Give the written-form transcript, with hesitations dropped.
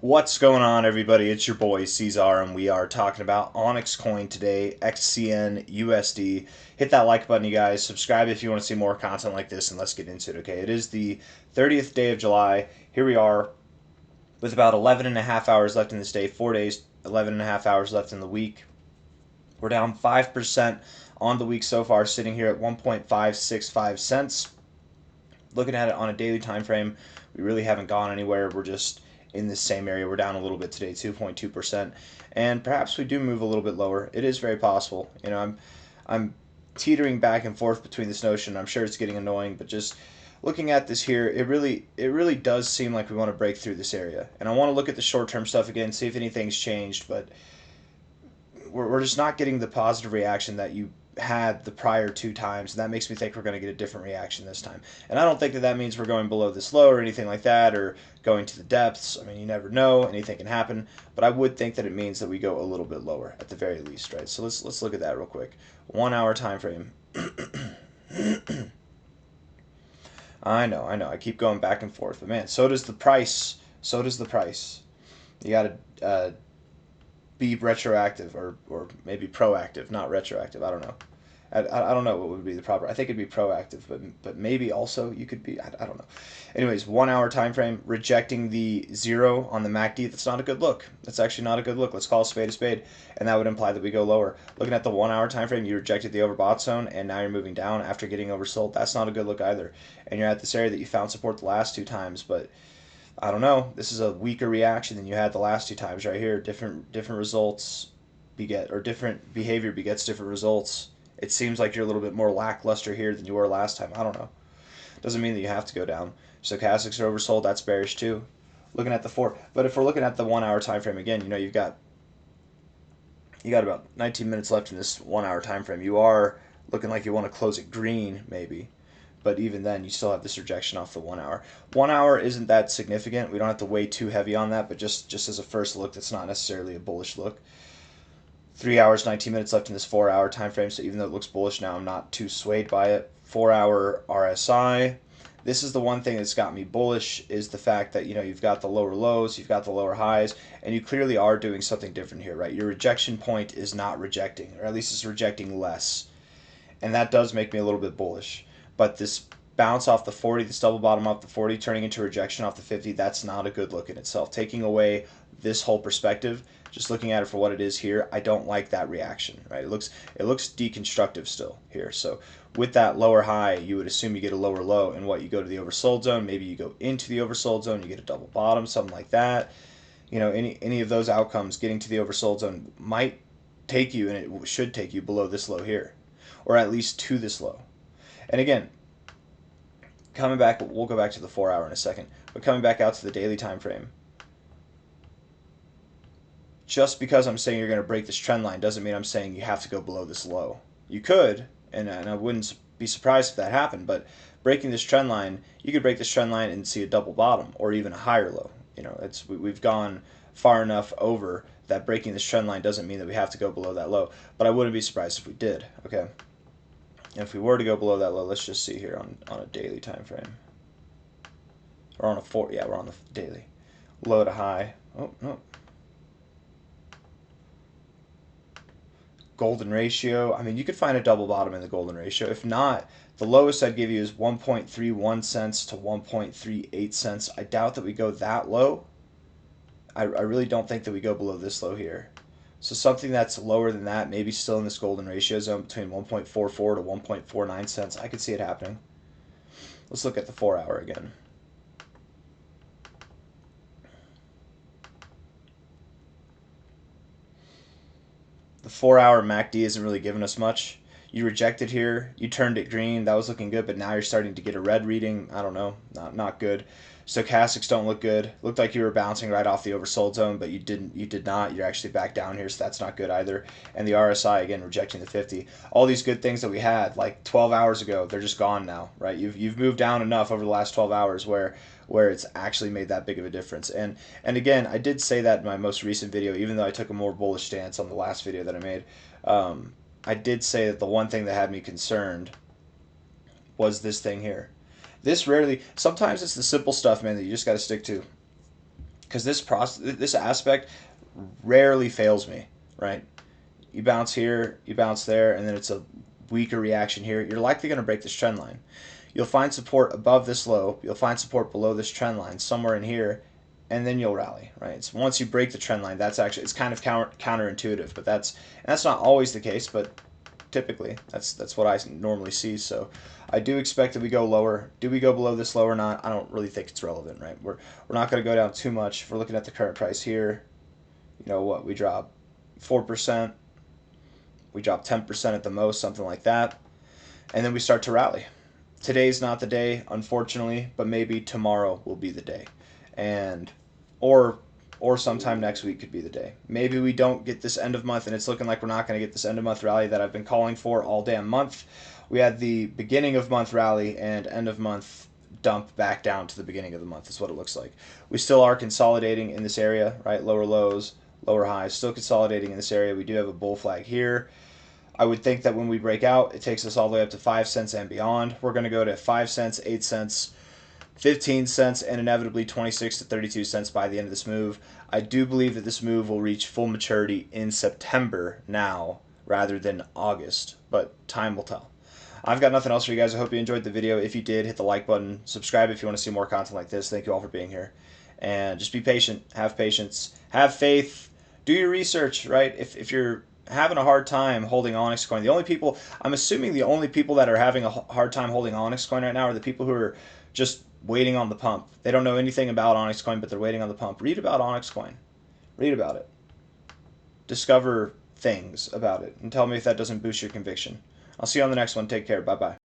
What's going on, everybody? It's your boy C-Zar, and we are talking about OnyxCoin today, XCN USD. Hit that like button, you guys. Subscribe if you want to see more content like this, and let's get into it, okay? It is the 30th day of July. Here we are with about 11 and a half hours left in this day, 4 days, 11 and a half hours left in the week. We're down 5% on the week so far, sitting here at 1.565 cents. Looking at it on a daily time frame, we really haven't gone anywhere. We're just in this same area. We're down a little bit today, 2.2%, and perhaps we do move a little bit lower. It is very possible. You know, I'm teetering back and forth between this notion. I'm sure it's getting annoying, but just looking at this here, it really does seem like we want to break through this area. And I want to look at the short-term stuff again, see if anything's changed, but we're just not getting the positive reaction that you had the prior two times, and that makes me think we're going to get a different reaction this time. And I don't think that that means we're going below this low or anything like that, or going to the depths. I mean, you never know, anything can happen, but I would think that it means that we go a little bit lower at the very least, right? So let's look at that real quick. 1 hour time frame. I know, I keep going back and forth, but man, so does the price. So does the price. You got to be retroactive or maybe proactive, not retroactive. I don't know. I don't know what would be the proper. I think it'd be proactive, but maybe also you could be. I don't know. Anyways, 1 hour time frame, rejecting the 0 on the MACD. That's not a good look. That's actually not a good look. Let's call a spade, and that would imply that we go lower. Looking at the 1 hour time frame, you rejected the overbought zone, and now you're moving down after getting oversold. That's not a good look either. And you're at this area that you found support the last two times, but I don't know. This is a weaker reaction than you had the last two times right here. Different results beget, or different behavior begets different results. It seems like you're a little bit more lackluster here than you were last time. I don't know. Doesn't mean that you have to go down. Stochastics are oversold. That's bearish too. Looking at the 4, but if we're looking at the 1 hour time frame again, you know, you got about 19 minutes left in this 1 hour time frame. You are looking like you want to close it green maybe. But even then, you still have this rejection off the 1 hour. 1 hour isn't that significant. We don't have to weigh too heavy on that, but just as a first look, that's not necessarily a bullish look. 3 hours, 19 minutes left in this 4 hour time frame, so even though it looks bullish now, I'm not too swayed by it. 4 hour RSI. This is the one thing that's got me bullish, is the fact that, you know, you've got the lower lows, you've got the lower highs, and you clearly are doing something different here, right? Your rejection point is not rejecting, or at least it's rejecting less. And that does make me a little bit bullish. But this bounce off the 40, this double bottom off the 40, turning into rejection off the 50, that's not a good look in itself. Taking away this whole perspective, just looking at it for what it is here, I don't like that reaction, right? It looks deconstructive still here. So with that lower high, you would assume you get a lower low, and what, you go to the oversold zone, maybe you go into the oversold zone, you get a double bottom, something like that. You know, any of those outcomes, getting to the oversold zone might take you, and it should take you below this low here, or at least to this low. And again, coming back, we'll go back to the 4 hour in a second, but coming back out to the daily time frame, just because I'm saying you're going to break this trend line doesn't mean I'm saying you have to go below this low. You could, and I wouldn't be surprised if that happened, but breaking this trend line, you could break this trend line and see a double bottom or even a higher low. You know, we've gone far enough over that breaking this trend line doesn't mean that we have to go below that low, but I wouldn't be surprised if we did, okay? And if we were to go below that low, let's just see here on a daily time frame. Or on a 4, yeah, we're on the daily. Low to high. Oh, no. Golden ratio. I mean, you could find a double bottom in the golden ratio. If not, the lowest I'd give you is 1.31 cents to 1.38 cents. I doubt that we go that low. I really don't think that we go below this low here. So something that's lower than that, maybe still in this golden ratio zone between 1.44 to 1.49 cents. I could see it happening. Let's look at the 4 hour again. The 4 hour MACD isn't really giving us much. You rejected here, you turned it green, that was looking good, but now you're starting to get a red reading. I don't know, not good. Stochastics don't look good. Looked like you were bouncing right off the oversold zone, but you did not. You're actually back down here, so that's not good either. And the RSI, again, rejecting the 50. All these good things that we had like 12 hours ago, they're just gone now, right? You've moved down enough over the last 12 hours where it's actually made that big of a difference. And again, I did say that in my most recent video, even though I took a more bullish stance on the last video that I made. I did say that the one thing that had me concerned was this thing here. This rarely, sometimes it's the simple stuff, man, that you just got to stick to. because this aspect rarely fails me, right? You bounce here, you bounce there, and then it's a weaker reaction here. You're likely going to break this trend line. You'll find support above this low. You'll find support below this trend line, somewhere in here, and then you'll rally, right? So once you break the trend line, that's actually, it's kind of counterintuitive, but that's not always the case, but typically that's what I normally see. So I do expect that we go lower. Do we go below this low or not? I don't really think it's relevant, right? We're not going to go down too much. If we're looking at the current price here, you know what? We drop 4%. We drop 10% at the most, something like that, and then we start to rally. Today's not the day, unfortunately, but maybe tomorrow will be the day, and or sometime next week could be the day. Maybe we don't get this end of month, and it's looking like we're not going to get this end of month rally that I've been calling for all damn month. We had the beginning of month rally and end of month dump back down to the beginning of the month is what it looks like. We still are consolidating in this area, right? Lower lows, lower highs, still consolidating in this area. We do have a bull flag here. I would think that when we break out, it takes us all the way up to 5 cents and beyond. We're going to go to 5 cents, 8 cents, 15 cents, and inevitably 26 to 32 cents by the end of this move. I do believe that this move will reach full maturity in September now rather than August, but time will tell. I've got nothing else for you guys. I hope you enjoyed the video. If you did, hit the like button. Subscribe if you want to see more content like this. Thank you all for being here. And just be patient. Have patience. Have faith. Do your research, right? If you're having a hard time holding OnyxCoin, I'm assuming the only people that are having a hard time holding OnyxCoin right now are the people who are just waiting on the pump. They don't know anything about OnyxCoin, but they're waiting on the pump. Read about OnyxCoin. Read about it. Discover things about it, and tell me if that doesn't boost your conviction. I'll see you on the next one. Take care. Bye-bye.